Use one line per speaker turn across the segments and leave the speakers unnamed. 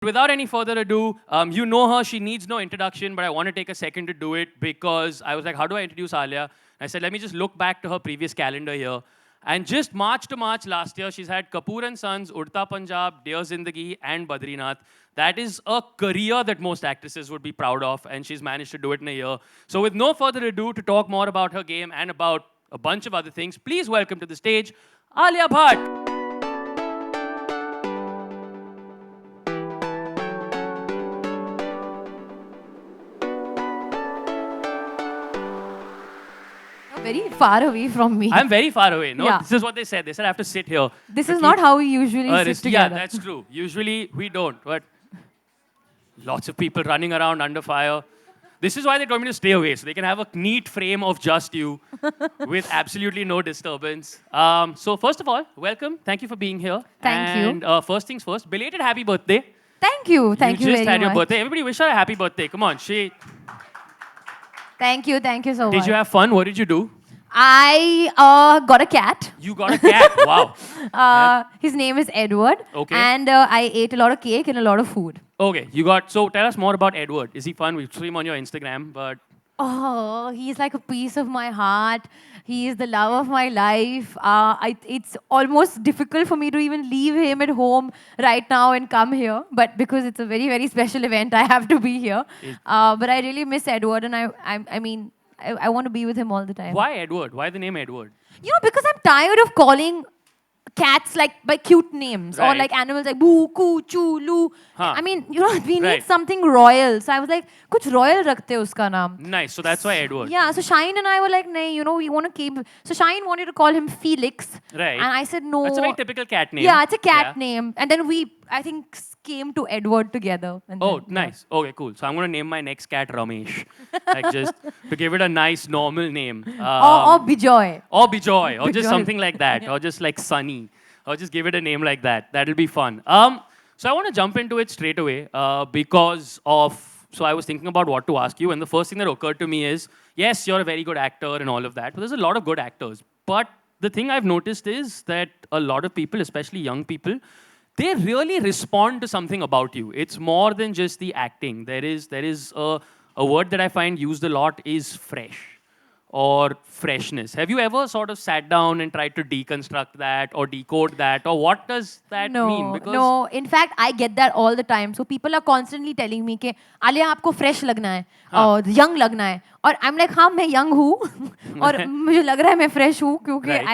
Without any further ado, you know her. She needs no introduction, but I want to take a second to do it because I was like, how do I introduce Alia? I said, let me just look back to her previous calendar here. And just March to March last year, she's had Kapoor and Sons, Udta Punjab, Dear Zindagi, and Badrinath. That is a career that most actresses would be proud of, and she's managed to do it in a year. So, with no further ado, to talk more about her game and about a bunch of other things, please welcome to the stage Alia Bhatt.
Very far away from me.
I'm very far away. No,
Yeah.
this is what they said. They said I have to sit here.
This
to
is
keep-
not how we usually sit
Yeah,
together.
that's true. Usually we don't, but lots of people running around under fire. This is why they told me to stay away, so they can have a neat frame of just you with absolutely no disturbance. So first of all, welcome. Thank you for being here.
Thank you.
And first things first, belated happy birthday.
Thank you. Thank you
just
very
had your
much.
birthday. Everybody wish her a happy birthday. Come on.
Thank you. Thank you so much.
Did you have fun? What did you do?
I got a cat.
You got a cat. Wow.
His name is Edward.
Okay.
And I ate a lot of cake and a lot of food.
Okay. So tell us more about Edward. Is he fun? We saw him on your Instagram, but
Oh, he's like a piece of my heart. He is the love of my life. It's almost difficult for me to even leave him at home right now and come here. But because it's a very, very special event, I have to be here. But I really miss Edward, and I want to be with him all the time.
why Edward? Why the name Edward?
You know, because I'm tired of calling cats like by cute names or
Right.
like animals like boo, coo, choo, loo.
Huh.
I mean, you know, we need
Right.
something royal. So I was like, kuch royal rakhte uska naam.
Nice. So that's why Edward.
Yeah, so Shine and I were like, nay, you know, we want to keep. So Shine wanted to call him Felix.
Right.
And I said, no.
That's a very typical cat name.
Yeah, it's a cat
Yeah.
name. And then we, I think, came to Edward together. And
Oh,
then,
nice. Okay, cool. So I'm going to name my next cat Ramesh. Like just to give it a nice normal name.
Or Bijoy.
Or Bijoy. Or just
Bijoy.
something like that. Or just like Sunny. Or just give it a name like that. That'll be fun. So I want to jump into it straight away because of... So I was thinking about what to ask you. And the first thing that occurred to me is, yes, you're a very good actor and all of that. But there's a lot of good actors. But the thing I've noticed is that a lot of people, especially young people, they really respond to something about you. It's more than just the acting. There is a word that I find used a lot is fresh or freshness. Have you ever sort of sat down and tried to deconstruct that or decode that? Or what does that mean?
No, no. In fact, I get that all the time. So people are constantly telling me कि आलिया आपको fresh लगना है और young लगना है. और I'm like हाँ मैं young हूँ और मुझे लग रहा है मैं fresh हूँ क्योंकि
Right.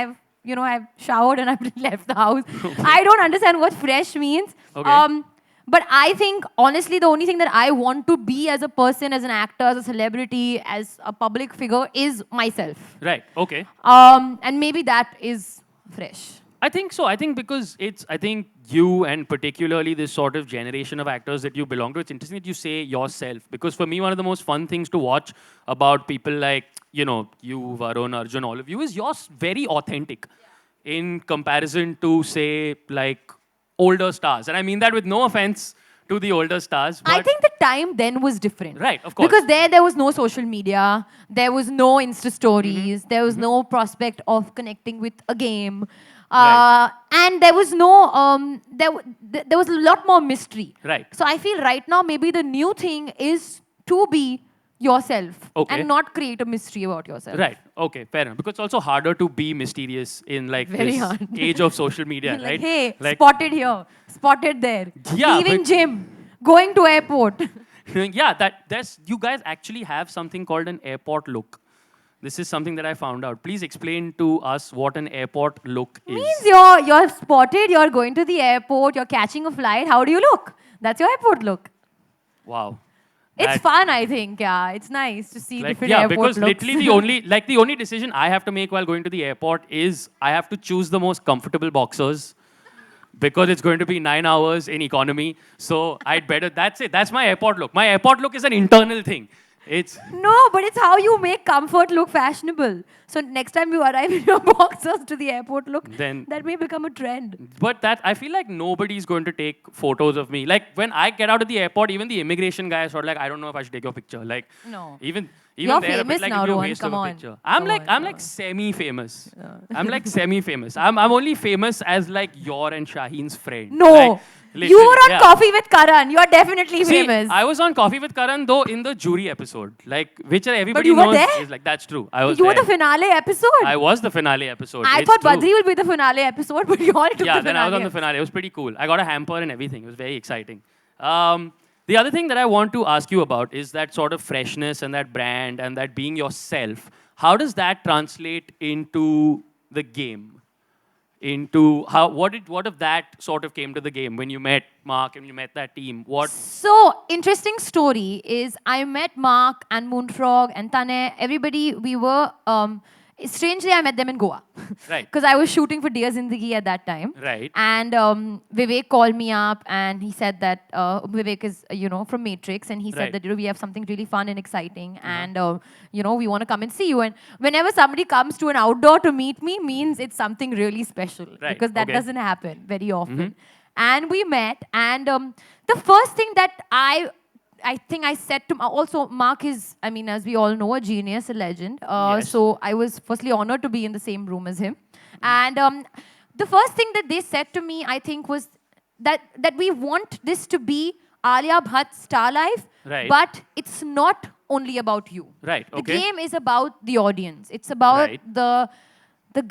I've showered and I've left the house. I don't understand what fresh means.
Okay.
But I think, honestly, the only thing that I want to be as a person, as an actor, as a celebrity, as a public figure is myself.
Right. Okay.
And maybe that is fresh.
I think so. I think because I think you and particularly this sort of generation of actors that you belong to, it's interesting that you say yourself. Because for me, one of the most fun things to watch about people like, you, Varun, Arjun, all of you, is you're very authentic in comparison to, say, like older stars. And I mean that with no offense to the older stars. But
I think the time then was different.
Right, of course.
Because there was no social media, there was no Insta stories, there was no prospect of connecting with a game.
Right.
And there was no, there was a lot more mystery.
Right.
So I feel right now maybe the new thing is to be yourself
Okay.
and not create a mystery about yourself.
Right. Okay. Fair enough. Because it's also harder to be mysterious in like
Very
this
hard.
age of social media,
Like,
right?
hey,
Like,
spotted here, spotted there,
Yeah,
leaving
but-
gym, going to airport.
yeah, there's you guys actually have something called an airport look. This is something that I found out. Please explain to us what an airport look is.
Means you're spotted, you're going to the airport, you're catching a flight. How do you look? That's your airport look.
Wow.
It's
That-
fun, I think. Yeah, it's nice to see
Like,
different
yeah,
airport
because
looks.
literally the only decision I have to make while going to the airport is I have to choose the most comfortable boxers because it's going to be 9 hours in economy. So I'd better, that's it. That's my airport look. My airport look is an internal thing. It's,
No, but it's how you make comfort look fashionable. So next time you arrive in your boxers to the airport look,
Then-
that may become a trend.
but that, I feel like nobody's going to take photos of me. Like when I get out of the airport, even the immigration guy is sort of like, I don't know if I should take your picture. Like,
No.
even
You're
there, a bit
famous
like
now,
it'd be a
Rohan,
waste
come
of a
on.
picture.
Come on,
I'm like semi-famous. I'm like semi-famous. I'm only famous as like your and Shaheen's friend.
No.
Like,
You were on
yeah.
Coffee with Karan. You're definitely
See,
famous.
I was on Coffee with Karan though in the jury episode, like which everybody
you were
knows
there?
is like that's true. I was
You were
there.
the finale episode.
I was the finale episode.
I
It's
thought
true.
Badri will be the finale episode, but you all took
Yeah,
the
then
finale.
I was on the finale. It was pretty cool. I got a hamper and everything. It was very exciting. The other thing that I want to ask you about is that sort of freshness and that brand and that being yourself. How does that translate into the game? Into how what if that sort of came to the game when you met Mark and you met that team? What
So, interesting story is I met Mark and Moonfrog and Tane. Everybody, we were, strangely, I met them in Goa.
Right.
Because I was shooting for Dear Zindagi at that time.
Right.
And Vivek called me up and he said that Vivek is, from Matrix. And he said
Right.
that, we have something really fun and exciting. And, we want to come and see you. And whenever somebody comes to an outdoor to meet me, means it's something really special.
Right.
Because that
Okay.
doesn't happen very often. And we met. And the first thing that I think I said to also Mark is, I mean, as we all know, a genius, a legend.
Yes.
So I was firstly honored to be in the same room as him. And the first thing that they said to me, I think, was that we want this to be Alia Bhatt's Star Life,
Right.
but it's not only about you.
Right,
The
okay.
game is about the audience. It's about
Right.
the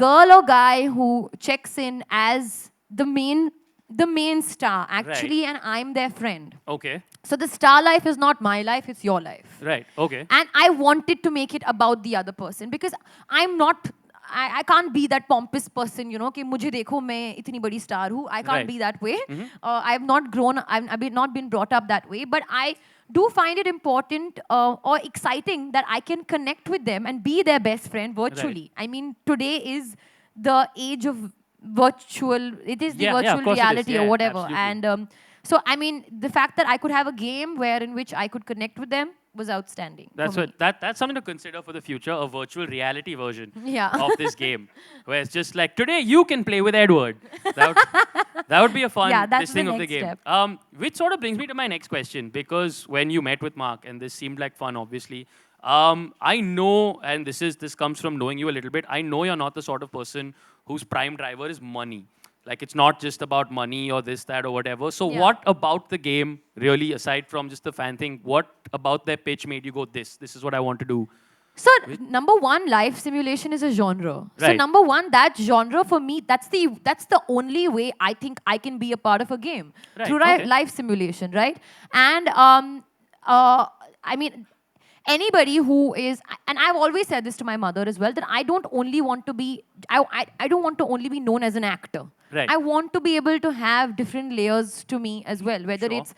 girl or guy who checks in as the main star, actually, and I'm their friend.
Okay.
So the star life is not my life, it's your life.
Right. Okay.
And I wanted to make it about the other person because I'm not, I can't be that pompous person, कि मुझे देखो मैं इतनी बड़ी star हूँ. I can't
Right.
be that way. I've not grown, I've not been brought up that way. But I do find it important or exciting that I can connect with them and be their best friend virtually. I mean, today is the age of virtual, it is the
Yeah, of
virtual
course it is.
reality
Yeah,
or whatever.
absolutely.
And so, I mean, the fact that I could have a game in which I could connect with them was outstanding.
That's
for
what
me.
that's something to consider for the future, a virtual reality version
Yeah.
of this game. Where it's just like today you can play with Edward. That would be a fun
Yeah, that's
this thing
the
of the
next
game.
step.
Which sort of brings me to my next question, because when you met with Mark and this seemed like fun, obviously. I know, and this comes from knowing you a little bit, I know you're not the sort of person whose prime driver is money. Like, it's not just about money or this, that, or whatever. So
Yeah.
what about the game, really, aside from just the fan thing, what about their pitch made you go, this is what I want to do?
So, number one, life simulation is a genre. So,
Right.
number one, that genre for me, that's the only way I think I can be a part of a game.
Right,
Through
okay.
life simulation, right? And, I mean, anybody who is, and I've always said this to my mother as well, that I don't only want to be, I don't want to only be known as an actor.
Right.
I want to be able to have different layers to me as well, whether
Sure.
it's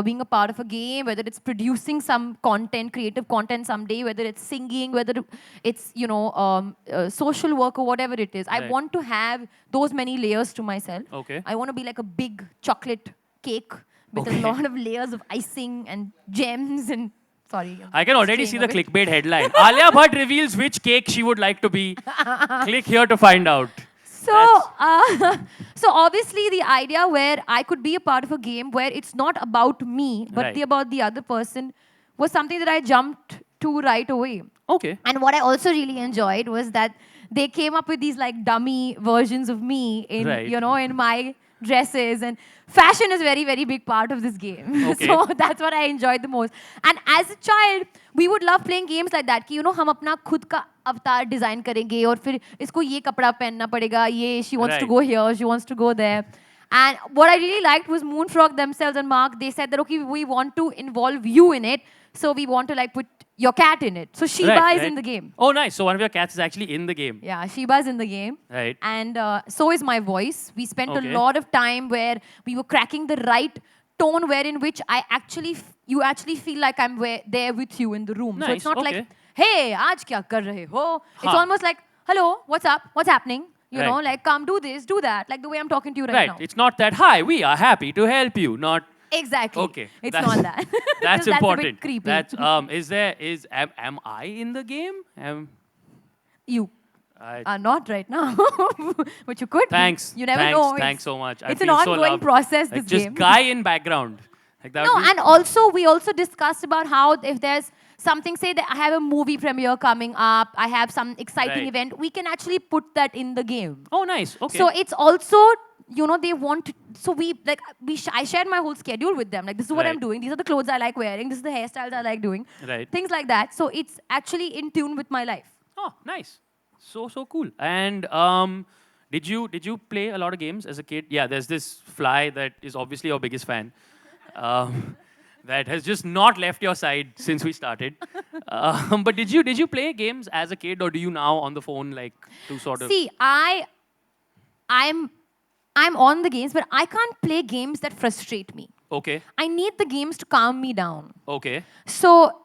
being a part of a game, whether it's producing some content, creative content someday, whether it's singing, whether it's social work or whatever it is. I
Right.
want to have those many layers to myself.
Okay.
I want to be like a big chocolate cake with
Okay.
a lot of layers of icing and gems and sorry.
I can already see
straying
the
away.
clickbait headline. Alia Bhatt reveals which cake she would like to be. Click here to find out.
So, so obviously the idea where I could be a part of a game where it's not about me, but
Right.
about the other person was something that I jumped to right away.
Okay.
And what I also really enjoyed was that they came up with these like dummy versions of me in,
Right.
in my dresses, and fashion is very, very big part of this game.
Okay.
So that's what I enjoyed the most. And as a child, we would love playing games like that कि हम अपना खुद का अवतार design करेंगे और फिर इसको ये कपड़ा पहनना पड़ेगा, ये she wants to
Right.
go here, she wants to go there. And what I really liked was Moonfrog themselves and Mark, they said that, okay, we want to involve you in it, so we want to like put your cat in it. So Sheba
Right,
is
right.
in the game.
Oh, nice. So one of your cats is actually in the game.
Yeah, Sheba is in the game.
Right.
And so is my voice. We spent
Okay.
a lot of time where we were cracking the right tone wherein which you actually feel like I'm there with you in the room. So
Nice,
it's not
okay.
like, hey, aaj kya kar rahe ho? It's
Huh.
almost like, hello, what's up? What's happening? You know,
Right.
like, come do this, do that. Like the way I'm talking to you right,
Right.
now.
It's not that, hi, we are happy to help you. Not,
Exactly.
okay.
It's
That's-
not that.
That's
A
important.
bit creepy.
That's, am I in the game?
You
I,
are not right now. But you could be.
thanks.
You never
thanks,
know. It's-
Thanks so much. I
It's an
feel so
ongoing
loved.
process,
Like
this
just
game.
guy in background. Like that
No,
would be-
and also we also discussed about how if there's something, say that I have a movie premiere coming up, I have some exciting
Right.
event, we can actually put that in the game.
Oh, nice. Okay.
So it's also they want to, so I shared my whole schedule with them. Like, this is what I'm
Right.
doing. These are the clothes I like wearing. This is the hairstyles I like doing.
Right.
Things like that. So it's actually in tune with my life.
Oh, nice. So cool. And did you play a lot of games as a kid? Yeah, there's this fly that is obviously your biggest fan. Um, that has just not left your side since we started. But did you play games as a kid, or do you now on the phone like to sort of?
See, I'm on the games, but I can't play games that frustrate me.
Okay.
I need the games to calm me down.
Okay.
So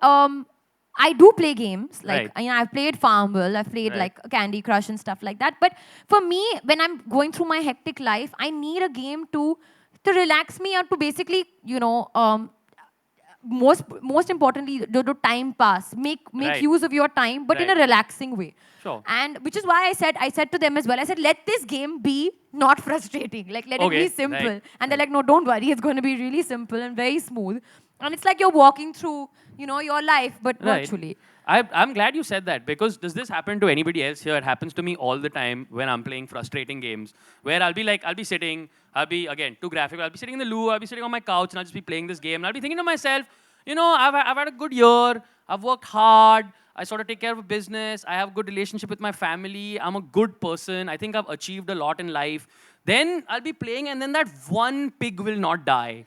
I do play games. Like,
Right.
I've played Farmville, I've played
Right.
like Candy Crush and stuff like that. But for me, when I'm going through my hectic life, I need a game to relax me, or to basically, most importantly, do time pass, make
Right.
use of your time, but in a
Right.
relaxing way.
Sure.
And which is why I said to them as well, I said, let this game be not frustrating, like let it
Okay,
be simple.
right,
And they're like, no, don't worry, it's going to be really simple and very smooth. And it's like you're walking through, your life, but
Right.
virtually.
I'm glad you said that, because does this happen to anybody else here? It happens to me all the time when I'm playing frustrating games where I'll be sitting, again, too graphic, I'll be sitting in the loo, I'll be sitting on my couch and I'll just be playing this game. And I'll be thinking to myself, I've had a good year, I've worked hard, I sort of take care of a business, I have a good relationship with my family, I'm a good person, I think I've achieved a lot in life. Then I'll be playing and then that one pig will not die.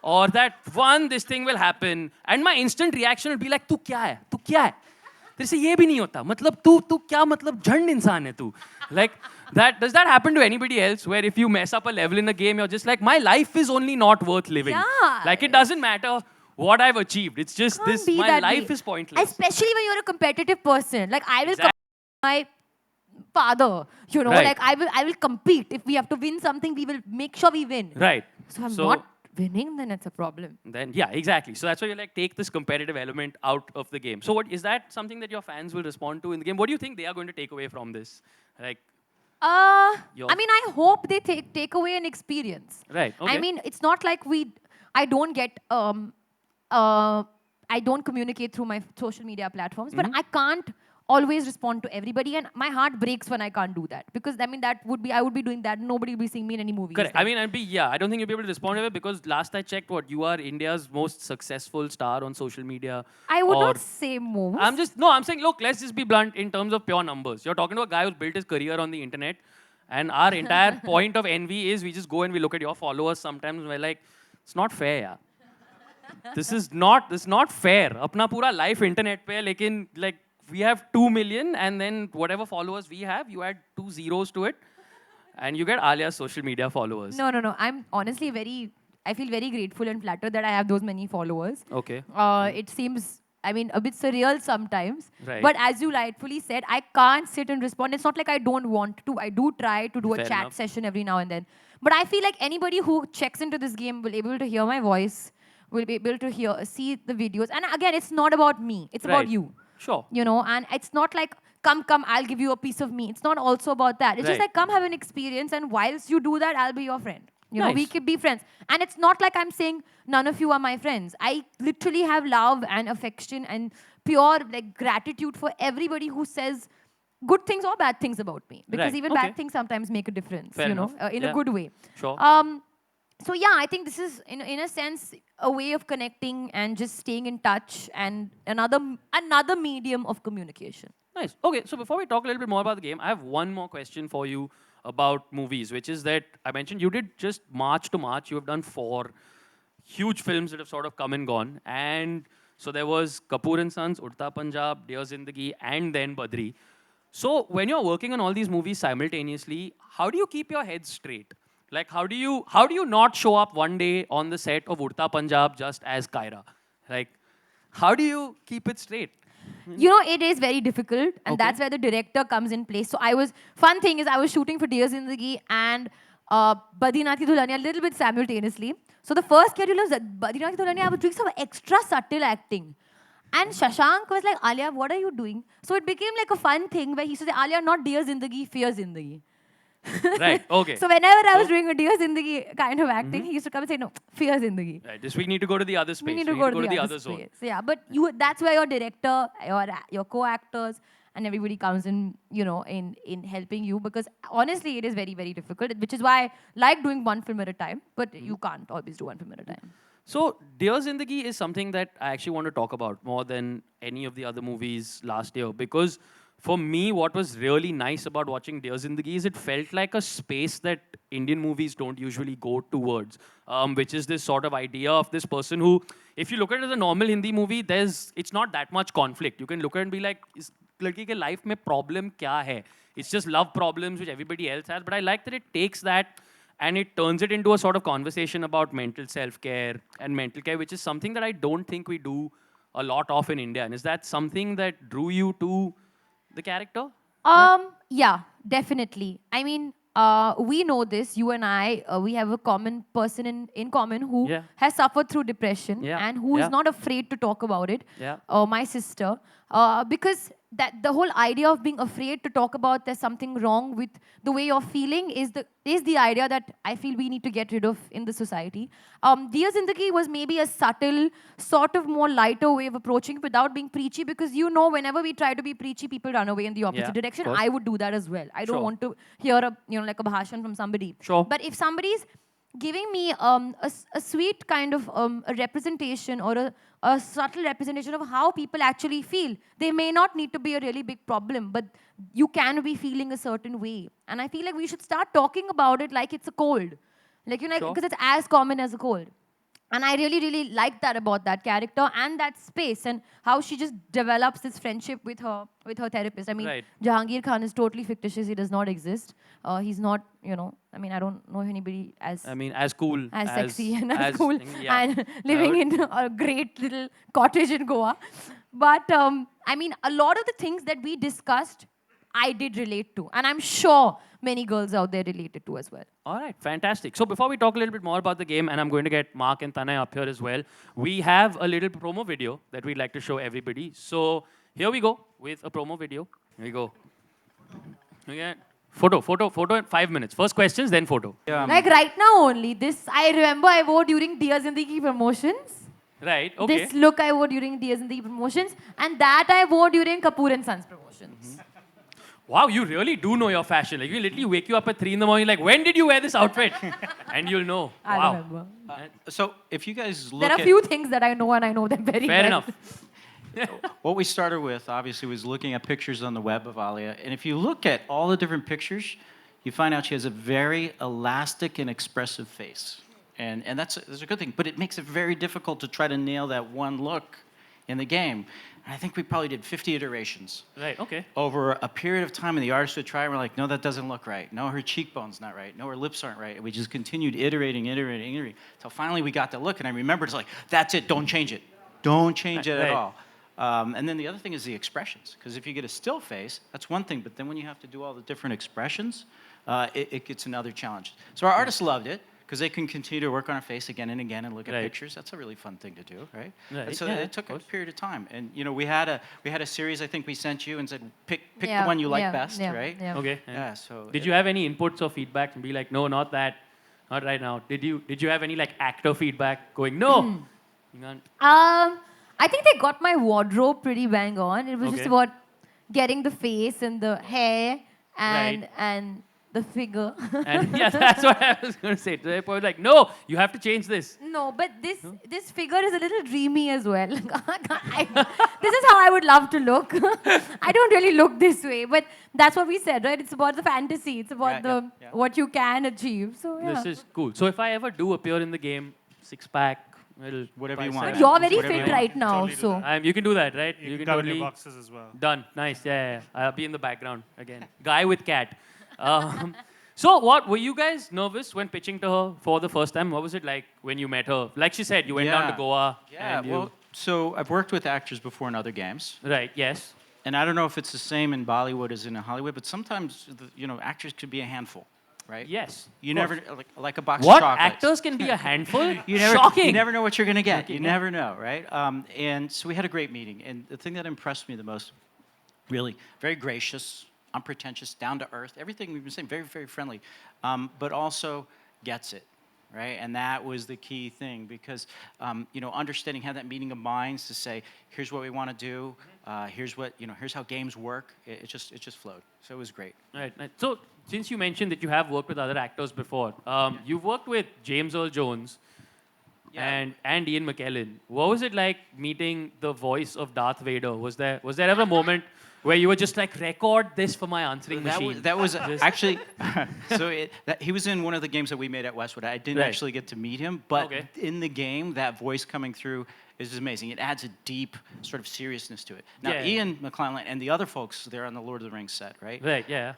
Or that one, this thing will happen. And my instant reaction will be like, तू क्या है? तू क्या है? तेरे से ये भी नहीं होता. मतलब तू क्या मतलब झंड इंसान है तू. Like that. Does that happen to anybody else? Where if you mess up a level in a game, you're just like, my life is only not worth living.
Yeah.
Like it doesn't matter what I've achieved. It's just
Can't
this.
be
My
that
life
way.
is pointless.
Especially when you're a competitive person. Like, I will
Exactly.
my father,
Right.
like I will compete. If we have to win something, we will make sure we win.
Right.
So I'm not winning, then it's a problem.
Then yeah, exactly. So that's why you like take this competitive element out of the game. So what is that something that your fans will respond to in the game? What do you think they are going to take away from this? Like Your-
I mean, I hope they take away an experience.
Right, okay.
I mean, it's not like I don't get I don't communicate through my social media platforms, but I can't always respond to everybody, and my heart breaks when I can't do that, because I mean I would be doing that. Nobody will be seeing me in any movies.
Correct.
then.
I mean, I don't think you'll be able to respond to it because last I checked, you are India's most successful star on social media.
I would
or-
not say most.
I'm saying, look, let's just be blunt in terms of pure numbers. You're talking to a guy who's built his career on the internet, and our entire point of envy is we just go and we look at your followers sometimes and we're like, it's not fair, yeah. This is not fair. Apna pura life internet pe, lekin like we have 2 million and then whatever followers we have, you add 2 zeros to it and you get Alia's social media followers.
No. I'm honestly I feel very grateful and flattered that I have those many followers.
Okay.
It seems, I mean, a bit surreal sometimes.
Right.
But as you rightfully said, I can't sit and respond. It's not like I don't want to. I do try to do a
Fair
chat
enough.
session every now and then. But I feel like anybody who checks into this game will be able to hear my voice, will be able to see the videos. And again, it's not about me. It's about
Right.
you.
Sure.
And it's not like, come, I'll give you a piece of me. It's not also about that. It's just
Right.
like, come have an experience, and whilst you do that, I'll be your friend. We
Nice.
could be friends. And it's not like I'm saying none of you are my friends. I literally have love and affection and pure like gratitude for everybody who says good things or bad things about me. Because
Right.
even
Okay.
bad things sometimes make a difference,
Fair enough.
in
Yeah.
a good way.
Sure.
So yeah, I think this is in a sense a way of connecting and just staying in touch, and another medium of communication.
Nice. Okay, so before we talk a little bit more about the game, I have one more question for you about movies, which is that I mentioned you did just March to March. You have done 4 huge films that have sort of come and gone. And so there was Kapoor and Sons, Udta Punjab, Dear Zindagi, and then Badri. So when you're working on all these movies simultaneously, how do you keep your head straight? Like how do you not show up one day on the set of Udta Punjab just as Kyra? Like how do you keep it straight?
It is very difficult, and
Okay.
that's where the director comes in place. So fun thing is I was shooting for Dear Zindagi and Badrinathi Dulhania a little bit simultaneously. So the first schedule was Badrinathi Dulhania, I was doing some extra subtle acting. And Shashank was like, Alia, what are you doing? So it became like a fun thing where he said, Alia, not Dear Zindagi, Fear Zindagi.
Right, okay.
So whenever I was doing a Dear Zindagi kind of acting, he used to come and say, no, Fear Zindagi.
Right, just we need to go to the other space.
We need to go to the other
zone.
space. Yeah, but that's where your director, your co-actors, and everybody comes in, in helping you, because honestly, it is very, very difficult, which is why I like doing one film at a time, but you can't always do one film at a time.
So, Dear Zindagi is something that I actually want to talk about more than any of the other movies last year, because for me, what was really nice about watching Dear Zindagi is it felt like a space that Indian movies don't usually go towards, which is this sort of idea of this person who, if you look at it as a normal Hindi movie, it's not that much conflict. You can look at it and be like, is लड़की के life में problem क्या है? It's just love problems which everybody else has. But I like that it takes that and it turns it into a sort of conversation about mental self-care and mental care, which is something that I don't think we do a lot of in India. And is that something that drew you to the character?
Yeah, definitely. I mean, we know this. You and I, we have a common person in common who
Yeah.
has suffered through depression
Yeah.
and who is
Yeah.
not afraid to talk about it.
Yeah.
My sister, because that the whole idea of being afraid to talk about there's something wrong with the way you're feeling is the idea that I feel we need to get rid of in the society. Dear Zindagi was maybe a subtle, sort of more lighter way of approaching it without being preachy, because whenever we try to be preachy, people run away in the opposite
Yeah,
direction.
of course.
I would do that as well. I don't
Sure.
want to hear like a bhashan from somebody.
Sure.
But if somebody's giving me a sweet kind of a representation or a subtle representation of how people actually feel. They may not need to be a really big problem, but you can be feeling a certain way. And I feel like we should start talking about it like it's a cold. Like,
Sure.
because it's as common as a cold. And I really, really like that about that character and that space and how she just develops this friendship with her therapist. I mean,
Right.
Jahangir Khan is totally fictitious. He does not exist. He's not, I mean, I don't know anybody as
As cool.
as sexy and as
as-
cool
yeah.
and living in a great little cottage in Goa. But I mean, a lot of the things that we discussed, I did relate to. And I'm sure many girls out there related to as well.
All right, fantastic. So before we talk a little bit more about the game, and I'm going to get Mark and Tanay up here as well, we have a little promo video that we'd like to show everybody. So here we go with a promo video. Here we go. Again, photo in 5 minutes. First questions, then photo.
Like right now only, this I remember I wore during Dear Zindagi promotions.
Right, okay.
This look I wore during Dear Zindagi promotions. And that I wore during Kapoor and Sons promotions.
Wow, you really do know your fashion. Like, you literally wake you up at 3 in the morning, like, when did you wear this outfit? And you'll know.
I
Wow.
remember.
So if you guys look
There are
at
few things that I know and I know them very
Fair
well.
enough.
what we started with, obviously, was looking at pictures on the web of Alia. And if you look at all the different pictures, you find out she has a very elastic and expressive face. And that's a good thing. But it makes it very difficult to try to nail that one look in the game. And I think we probably did 50 iterations.
Right, okay.
Over a period of time, and the artist would try, and we're like, no, that doesn't look right. No, her cheekbone's not right. No, her lips aren't right. And we just continued iterating, until finally we got the look, and I remembered, it's like, that's it, don't change it. Don't change it at
Right.
all. And then the other thing is the expressions, because if you get a still face, that's one thing, but then when you have to do all the different expressions, it gets another challenge. So our artists loved it, because they can continue to work on her face again and again and look at
Right.
pictures. That's a really fun thing to do, right?
Right,
And so
yeah,
it took
of
a
course.
period of time. And we had a series I think we sent you and said pick
Yeah,
the one you like
yeah,
best,
yeah,
right?
yeah.
Okay.
Yeah, so
Did you have any inputs or feedback and be like, no, not that, not right now? Did you have any like actor feedback going, no? You can't-
I think they got my wardrobe pretty bang on. It was just
Okay.
about getting the face and the hair and
Right.
and the figure.
And yeah, that's what I was going to say. They were like, no, you have to change this.
No, but this figure is a little dreamy as well. This is how I would love to look. I don't really look this way, but that's what we said, right? It's about the fantasy. It's about
Yeah.
what you can achieve. So yeah.
This is cool. So if I ever do appear in the game, six-pack, little
Whatever you
bicep.
want.
But you're very
Whatever you
fit
want.
right now,
Totally do
so.
that.
You can do that, right?
You can cover your
totally
boxes as well.
done. Nice. Yeah. I'll be in the background again. Guy with cat. So what were you guys nervous when pitching to her for the first time? What was it like when you met her? Like she said, you went down to
Yeah.
Goa.
Yeah,
and you,
well, so I've worked with actors before in other games.
right. Yes.
And I don't know if it's the same in Bollywood as in Hollywood, but sometimes, actors could be a handful, right?
Yes.
You
of
never,
course.
like a box
What
of chocolates.
actors can be a handful?
You never know what you're going to get.
Okay,
You
yeah.
never know, right? And so we had a great meeting. And the thing that impressed me the most, really, very gracious, unpretentious, down to earth, everything we've been saying, very, very friendly, but also gets it, right? And that was the key thing because, understanding how that meeting of minds to say, here's what we want to do, here's what, here's how games work. It just flowed. So it was great.
Right. So since you mentioned that you have worked with other actors before, you've worked with James Earl Jones and Ian McKellen. What was it like meeting the voice of Darth Vader? Was there ever a moment where you were just like, record this for my answering machine?
That was actually, he was in one of the games that we made at Westwood. I didn't actually get to meet him, but in the game, that voice coming through is amazing. It adds a deep sort of seriousness to it. Now, Ian McKellen and the other folks there on the Lord of the Rings set, right?
Right, yeah.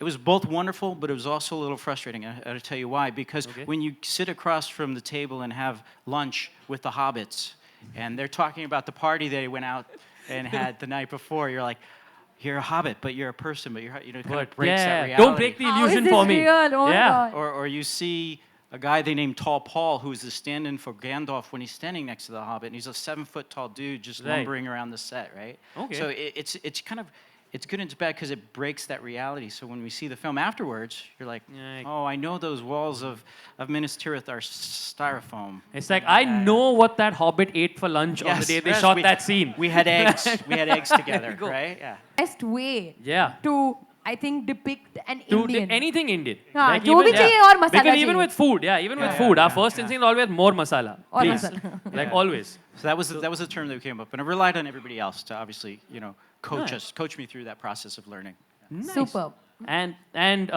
It was both wonderful, but it was also a little frustrating. I'll tell you why. Because when you sit across from the table and have lunch with the hobbits, and they're talking about the party they went out and had the night before, you're like, you're a hobbit, but you're a person, but it kind of breaks that reality.
Don't break the illusion for me.
Real? Oh my God.
Or you see a guy they named Tall Paul, who's the stand-in for Gandalf when he's standing next to the Hobbit, and he's a 7-foot tall dude just lumbering around the set, right?
Okay.
So it's kind of, it's good and it's bad because it breaks that reality. So when we see the film afterwards, you're like, oh, I know those walls of Minas Tirith are styrofoam.
It's like, I know what that Hobbit ate for lunch on the day they shot that scene.
We had eggs. We had eggs together, right? Yeah.
Best way
Yeah.
to, I think, depict an
To
Indian.
anything Indian.
हाँ, जो भी चाहिए और मसाला
Because even
चाहिए.
with food, even with food, our first instinct is always more masala.
और
Please.
Masala.
Like always.
So that was the term that came up, and I relied on everybody else to obviously, coach me through that process of learning.
Nice.
Superb.
And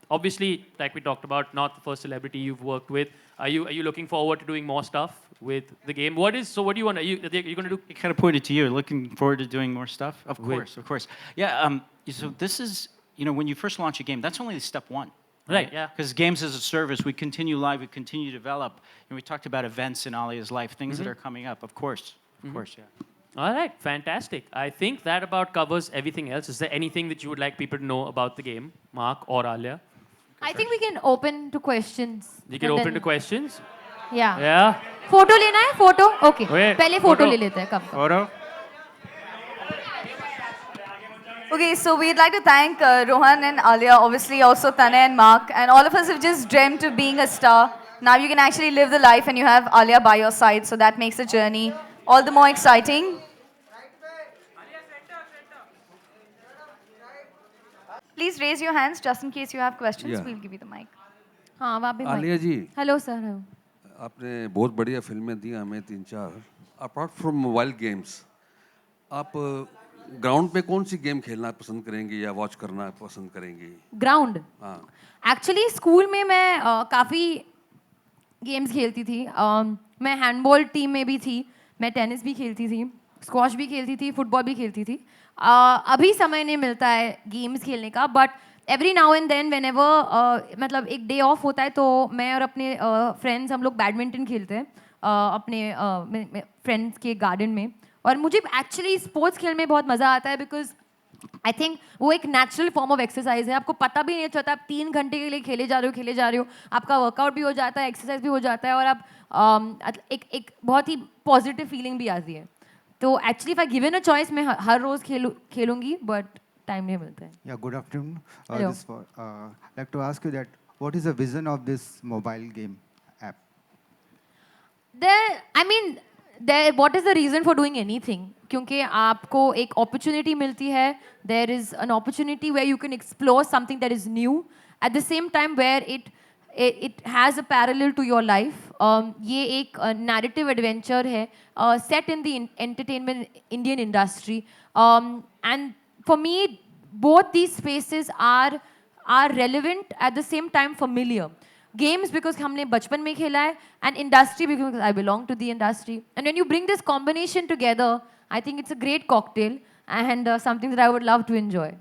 obviously, like we talked about, not the first celebrity you've worked with. Are you looking forward to doing more stuff with the game? What do you want? Are you going to do?
It kind of pointed to you. Looking forward to doing more stuff. Of course. Yeah. So this is, when you first launch a game, that's only step one.
Right. Yeah.
Because games as a service, we continue live, we continue to develop, and we talked about events in Alia's life, things that are coming up. Of course. Yeah.
All right, fantastic. I think that about covers everything else. Is there anything that you would like people to know about the game, Mark or Alia?
I think we can open to questions.
You can open to questions.
Yeah.
Yeah.
Photo लेना है? Photo? Okay.
Wait,
पहले photo ले लेते हैं. Come.
Photo?
Okay, so we'd like to thank Rohan and Alia, obviously also Tane and Mark, and all of us have just dreamt of being a star. Now you can actually live the life and you have Alia by your side, so that makes the journey all the more exciting. Please raise your hands just in case you have questions.
Yeah.
We'll give you the mic.
हाँ वहाँ पे.
आलिया जी,
Hello sir.
आपने बहुत बढ़िया फिल्में दी हमें 3-4. Apart from mobile games, आप ground पे कौन सी गेम खेलना पसंद करेंगे या वॉच करना पसंद करेंगे?
ग्राउंड.
हाँ.
एक्चुअली स्कूल में मैं काफ़ी गेम्स खेलती थी. मैं हैंडबॉल टीम में भी थी, मैं टेनिस भी खेलती थी, स्क्वॉश भी खेलती थी, फुटबॉल भी खेलती थी. अभी समय नहीं मिलता है गेम्स खेलने का, but every now and then whenever मतलब एक डे ऑफ होता है तो मैं और अपने फ्रेंड्स हम लोग बैडमिंटन खेलते हैं अपने फ्रेंड्स के गार्डन में. और मुझे एक्चुअली स्पोर्ट्स खेलने में बहुत मज़ा आता है बिकॉज आई थिंक वो एक नेचुरल फॉर्म ऑफ एक्सरसाइज है. आपको पता भी नहीं चलता, आप 3 घंटे के लिए खेले जा रहे हो, आपका वर्कआउट भी हो जाता है, एक्सरसाइज भी हो जाता है और आप एक बहुत ही पॉजिटिव फीलिंग भी आती है. तो actually if I given a choice मैं हर रोज़ खेलूंगी, बट टाइम नहीं मिलता है.
Yeah, good afternoon.
Hello.
I'd like to ask you that what is the vision of this mobile game app?
What is the reason for doing anything? क्योंकि आपको एक opportunity मिलती है. There is an opportunity where you can explore something that is new at the same time where it has a parallel to your life. ये एक narrative adventure है set in the entertainment Indian industry. And for me, both these spaces are relevant at the same time familiar. Games because हमने बचपन में खेला है, and industry because I belong to the industry. And when you bring this combination together, I think it's a great cocktail and something that I would love to enjoy.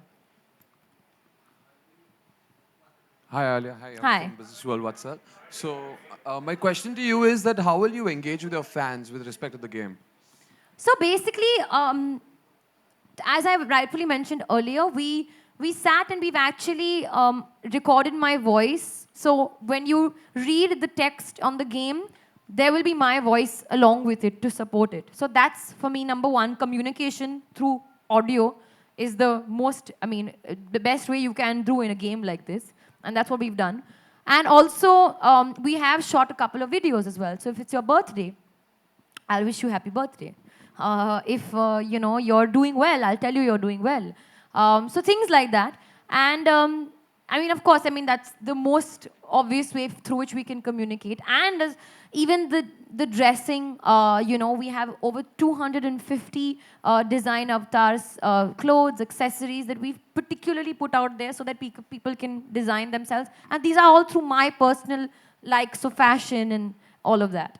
Hi Alia, hi. I'm
Hi.
from Business World. What's up? So my question to you is that how will you engage with your fans with respect to the game?
So basically, as I rightfully mentioned earlier, we sat and we've actually recorded my voice. So when you read the text on the game, there will be my voice along with it to support it. So that's, for me, number one, communication through audio is the best way you can do in a game like this. And that's what we've done. And also, we have shot a couple of videos as well. So if it's your birthday, I'll wish you happy birthday. If you know you're doing well, I'll tell you you're doing well. So things like that. And I mean, of course, I mean that's the most obvious way through which we can communicate. And even the dressing, you know, we have over 250 design avatars, clothes, accessories that we've particularly put out there so that people can design themselves. And these are all through my personal likes of fashion and all of that.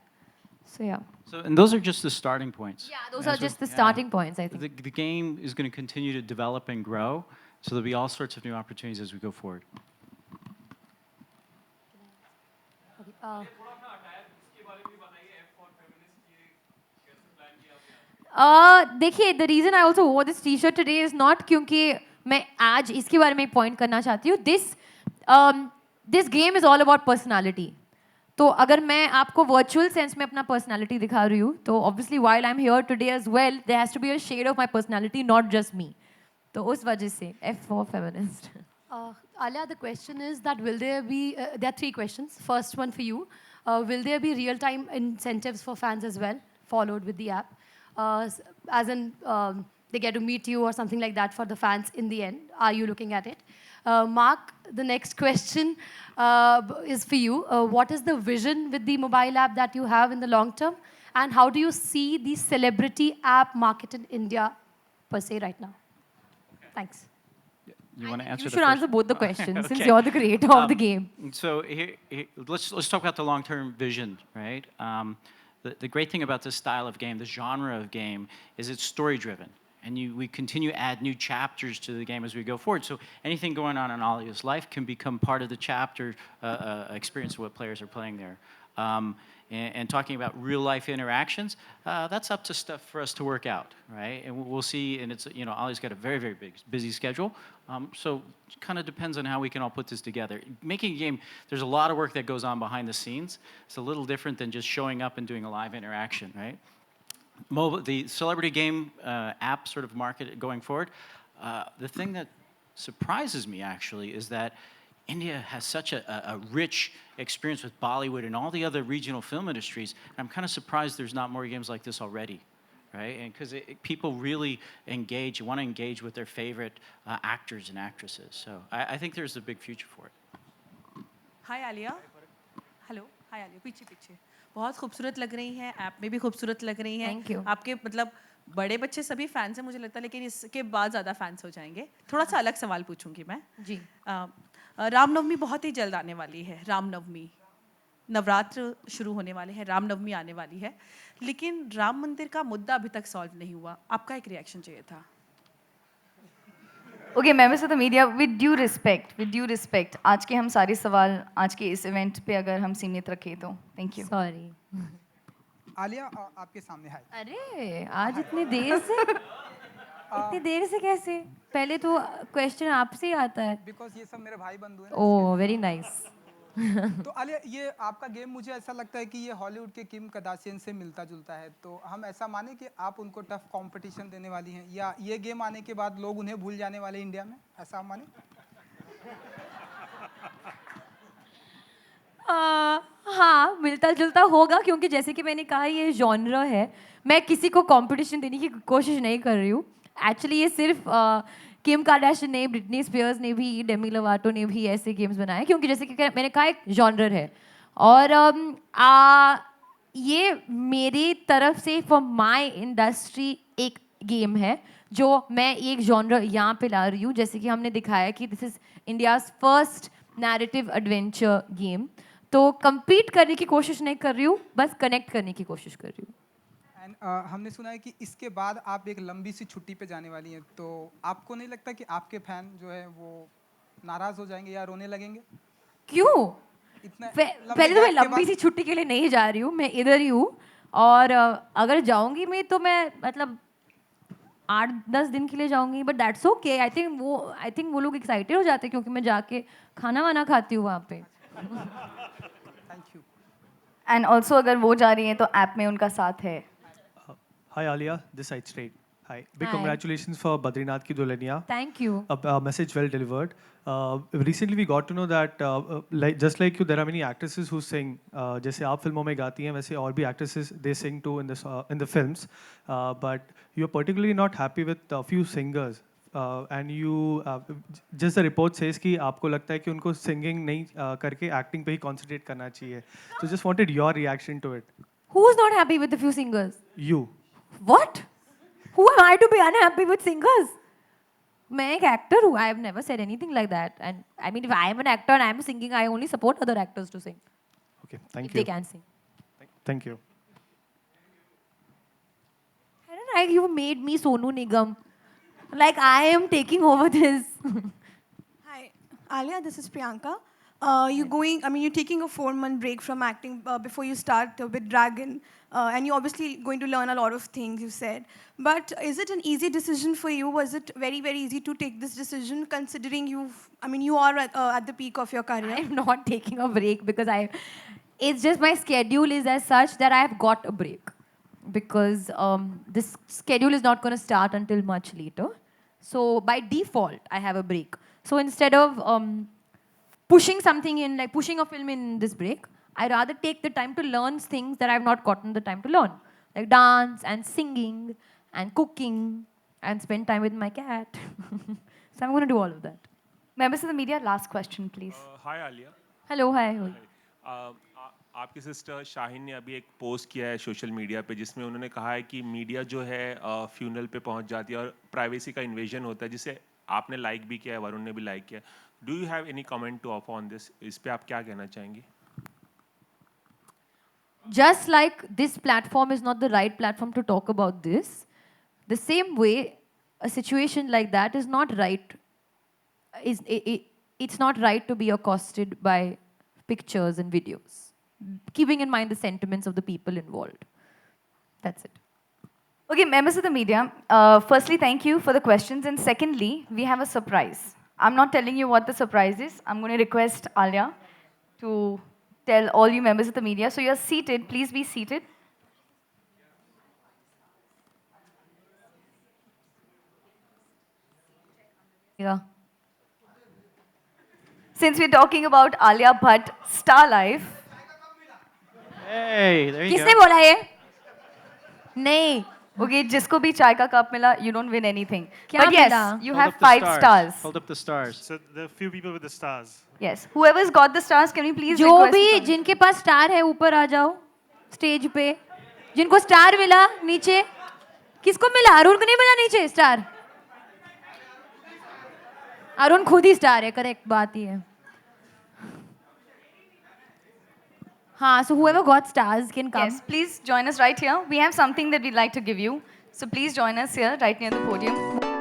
So yeah.
So, and those are just the starting points.
Yeah, those are just the starting points, I think.
The game is going to continue to develop and grow, so there'll be all sorts of new opportunities as we go forward.
देखिए, the reason I also wore this T-shirt today is not क्योंकि मैं आज इसके बारे में point करना चाहती हूँ. This game is all about personality. तो अगर मैं आपको virtual sense में अपना personality दिखा रही हूँ, तो obviously while I'm here today as well, there has to be a shade of my personality, not just me. तो उस वजह से F for feminist.
Alia, the question is that will there be, there are 3 questions. First one for you. Will there be real-time incentives for fans as well, followed with the app? As in, they get to meet you or something like that for the fans in the end. Are you looking at it? Mark, the next question is for you. What is the vision with the mobile app that you have in the long term? And how do you see the celebrity app market in India per se right now? Thanks.
You want to answer?
You
the
should
first?
answer both the questions since
Okay.
you're the creator of the game.
So let's talk about the long-term vision, right? The great thing about this style of game, this genre of game, is it's story-driven. And we continue to add new chapters to the game as we go forward. So anything going on in Alia's life can become part of the chapter experience of what players are playing there. And talking about real-life interactions, that's up to stuff for us to work out, right? And we'll see, and it's, you know, Ali's got a very, very busy schedule. So it kind of depends on how we can all put this together. Making a game, there's a lot of work that goes on behind the scenes. It's a little different than just showing up and doing a live interaction, right? The celebrity game app sort of market going forward, the thing that surprises me actually is that India has such a rich experience with Bollywood and all the other regional film industries. And I'm kind of surprised there's not more games like this already, right? And because people really want to engage with their favorite actors and actresses. So I think there's a big future for it.
Hi Alia. Hello. Hi Alia. पीछे पीछे. बहुत खूबसूरत लग रही हैं. App में भी खूबसूरत लग रही हैं.
Thank you.
आपके मतलब बड़े बच्चे सभी फैंस हैं मुझे लगता है, लेकिन इसके बाद ज़्यादा फैंस हो जाएंगे. थोड़ा सा अलग सवाल पूछूंगी मैं.
जी.
रामनवमी बहुत ही जल्द आने वाली है. रामनवमी, नवरात्र शुरू होने वाले हैं, रामनवमी आने वाली है, लेकिन राम मंदिर का मुद्दा अभी तक सॉल्व नहीं हुआ. आपका एक रिएक्शन चाहिए था.
Okay members of the media, with due respect आज के हम सारे सवाल आज के इस इवेंट पे अगर हम सीमित रखें तो थैंक यू.
Sorry.
आलिया आपके सामने हाय.
अरे आज इतनी देर से कैसे? पहले तो क्वेश्चन आपसे ही आता है.
बिकॉज ये सब मेरे भाई बंधु हैं.
Oh very nice.
तो आलिया, ये आपका गेम मुझे ऐसा लगता है कि ये हॉलीवुड के किम कार्दाशियन से मिलता जुलता है. तो हम ऐसा माने कि आप उनको टफ कंपटीशन देने वाली हैं, या ये गेम आने के बाद लोग उन्हें भूल जाने वाले इंडिया में, ऐसा हम माने?
हाँ मिलता जुलता होगा, क्योंकि जैसे कि मैंने कहा ये जॉनर है. मैं किसी को कंपटीशन देने की कोशिश नहीं कर रही हूँ. एक्चुअली ये सिर्फ किम कार्दाशियन ने, ब्रिटनी स्पीयर्स ने भी, डेमी लोवाटो ने भी ऐसे गेम्स बनाए, क्योंकि जैसे कि मैंने कहा एक जॉनर है. और ये मेरी तरफ से फॉर माय इंडस्ट्री एक गेम है जो मैं एक जॉनर यहाँ पे ला रही हूँ. जैसे कि हमने दिखाया कि this is India's first narrative adventure game. तो compete करने की कोशिश नहीं कर रही हूँ, बस कनेक्ट करने की कोशिश कर रही हूँ.
एंड हमने सुना है कि इसके बाद आप एक लंबी सी छुट्टी पे जाने वाली हैं, तो आपको नहीं लगता कि आपके फैन जो है वो नाराज हो जाएंगे या रोने लगेंगे?
क्यों?
इतना
पहले तो मैं लंबी सी छुट्टी के लिए नहीं जा रही हूँ, मैं इधर ही हूँ. और अगर जाऊँगी मैं तो मैं मतलब 8-10 दिन के लिए जाऊँगी, but that's okay. I think वो लोग एक्साइटेड हो जाते हैं क्योंकि मैं जाके खाना वाना खाती हूँ वहाँ पे.
Thank you.
एंड ऑल्सो अगर वो जा रही हैं तो ऐप में उनका साथ है.
Hi Alia, this side straight. Hi. Big
Hi.
congratulations for Badrinath Ki Dulhaniya.
Thank you.
A message well delivered. Recently we got to know that like just like you, there are many actresses who sing. जैसे आप फिल्मों में गाती हैं, वैसे और भी actresses they sing too in the films. But you are particularly not happy with a few singers. And you just the report says कि आपको लगता है कि उनको singing नहीं करके acting पे ही concentrate करना चाहिए. So just wanted your reaction to it.
Who's not happy with the few singers?
You.
What? Who am I to be unhappy with singers? मैं एक actor हूँ. I have never said anything like that. And I mean, if I am an actor and I am singing, I only support other actors to sing.
Okay, thank
If
you.
they can sing.
Thank you.
I don't know, you made me Sonu Nigam. Like I am taking over this.
Hi, Alia, this is Priyanka. You're taking a 4-month break from acting before you start with Dragon. And you're obviously going to learn a lot of things, you said. But is it an easy decision for you? Was it very, very easy to take this decision considering you are at the peak of your career?
I'm not taking a break because it's just my schedule is as such that I have got a break. Because this schedule is not going to start until much later. So by default, I have a break. So instead of pushing something in, like pushing a film in this break, I rather take the time to learn things that I've not gotten the time to learn. Like dance and singing and cooking and spend time with my cat. So I'm going to do all of that.
Members of the media, last question, please.
Hi Alia
Hello, hi.
आपकी sister Shaheen ने अभी एक post किया है social media पे जिसमें उन्होंने कहा है कि मीडिया जो है फ्यूनल पे पहुंच जाती है और प्राइवेसी का इन्वेजन होता है जिसे आपने लाइक भी किया है वरुण ने भी लाइक किया do you have any comment to offer on this इस पे आप क्या कहना चाहेंगी
Just like this platform is not the right platform to talk about this, the same way a situation like that is not right. It's not right to be accosted by pictures and videos, keeping in mind the sentiments of the people involved. That's it.
Okay, members of the media, firstly, thank you for the questions. And secondly, we have a surprise. I'm not telling you what the surprise is. I'm going to request Alia to tell all you members of the media. So you're seated. Please be seated.
Yeah.
Since we're talking about Alia Bhatt Star Life.
Hey, there you
किसने
go.
बोला ये? नहीं.
Okay, जिसको भी चाय का cup मिला, you don't win anything.
क्या
But yes,
मिला?
you
Hold
have
up the
5 stars.
Hold up the stars.
So the few people with the stars.
Yes. Whoever's got the stars, can you please
जो
request
भी
to come?
जिनके पास star है ऊपर आ जाओ stage पे जिनको star मिला नीचे किसको मिला अरुण को नहीं मिला नीचे स्टार अरुण खुद ही स्टार है करेक्ट बात ही है हाँ so whoever got stars can come
Yes, please join us right here. We have something that we'd like to give you. So please join us here, right near the podium.